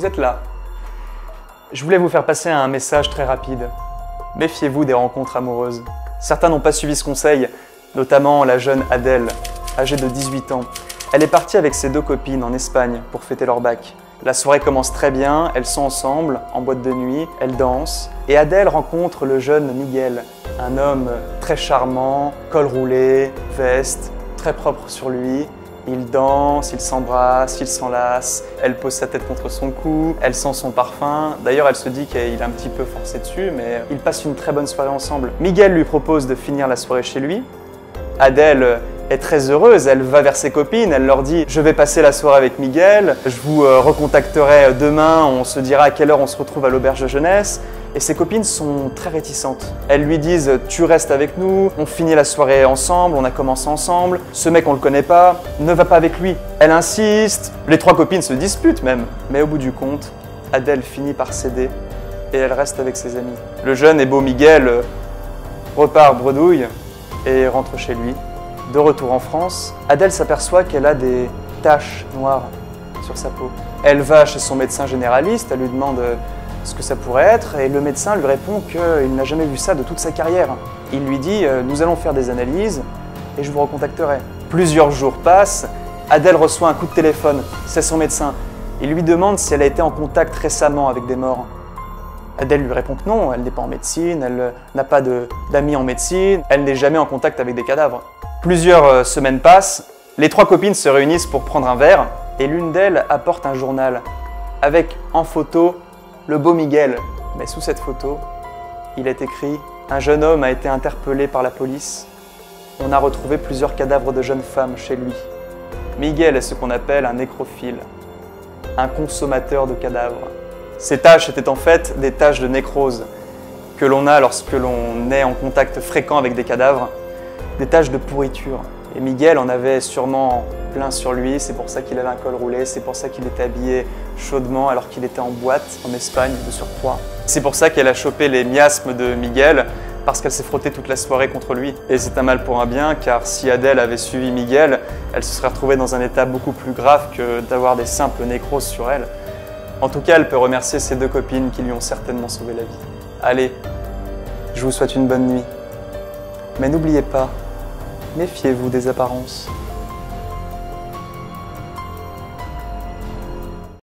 êtes là. Je voulais vous faire passer un message très rapide. Méfiez-vous des rencontres amoureuses. Certains n'ont pas suivi ce conseil, notamment la jeune Adèle, âgée de 18 ans. Elle est partie avec ses 2 copines en Espagne pour fêter leur bac. La soirée commence très bien, elles sont ensemble, en boîte de nuit, elles dansent. Et Adèle rencontre le jeune Miguel, un homme très charmant, col roulé, veste, très propre sur lui. Ils dansent, ils s'embrassent, ils s'enlacent, elle pose sa tête contre son cou, elle sent son parfum. D'ailleurs, elle se dit qu'il a un petit peu forcé dessus, mais ils passent une très bonne soirée ensemble. Miguel lui propose de finir la soirée chez lui. Adèle est très heureuse, elle va vers ses copines, elle leur dit « Je vais passer la soirée avec Miguel, je vous recontacterai demain, on se dira à quelle heure on se retrouve à l'auberge de jeunesse ». Et ses copines sont très réticentes. Elles lui disent « Tu restes avec nous, on finit la soirée ensemble, on a commencé ensemble, ce mec on le connaît pas, ne va pas avec lui ». Elle insiste, les 3 copines se disputent même. Mais au bout du compte, Adèle finit par céder et elle reste avec ses amis. Le jeune et beau Miguel repart bredouille et rentre chez lui. De retour en France, Adèle s'aperçoit qu'elle a des taches noires sur sa peau. Elle va chez son médecin généraliste, elle lui demande ce que ça pourrait être, et le médecin lui répond qu'il n'a jamais vu ça de toute sa carrière. Il lui dit « Nous allons faire des analyses et je vous recontacterai ». Plusieurs jours passent, Adèle reçoit un coup de téléphone, c'est son médecin. Il lui demande si elle a été en contact récemment avec des morts. Adèle lui répond que non, elle n'est pas en médecine, elle n'a pas d'amis en médecine, elle n'est jamais en contact avec des cadavres. Plusieurs semaines passent, les 3 copines se réunissent pour prendre un verre et l'une d'elles apporte un journal avec en photo le beau Miguel. Mais sous cette photo, il est écrit « Un jeune homme a été interpellé par la police. On a retrouvé plusieurs cadavres de jeunes femmes chez lui. Miguel est ce qu'on appelle un nécrophile, un consommateur de cadavres. » Ces taches étaient en fait des taches de nécrose que l'on a lorsque l'on est en contact fréquent avec des cadavres, des taches de pourriture. Et Miguel en avait sûrement plein sur lui, c'est pour ça qu'il avait un col roulé, c'est pour ça qu'il était habillé chaudement alors qu'il était en boîte en Espagne de surcroît. C'est pour ça qu'elle a chopé les miasmes de Miguel, parce qu'elle s'est frottée toute la soirée contre lui. Et c'est un mal pour un bien, car si Adèle avait suivi Miguel, elle se serait retrouvée dans un état beaucoup plus grave que d'avoir des simples nécroses sur elle. En tout cas, elle peut remercier ses 2 copines qui lui ont certainement sauvé la vie. Allez, je vous souhaite une bonne nuit. Mais n'oubliez pas, méfiez-vous des apparences.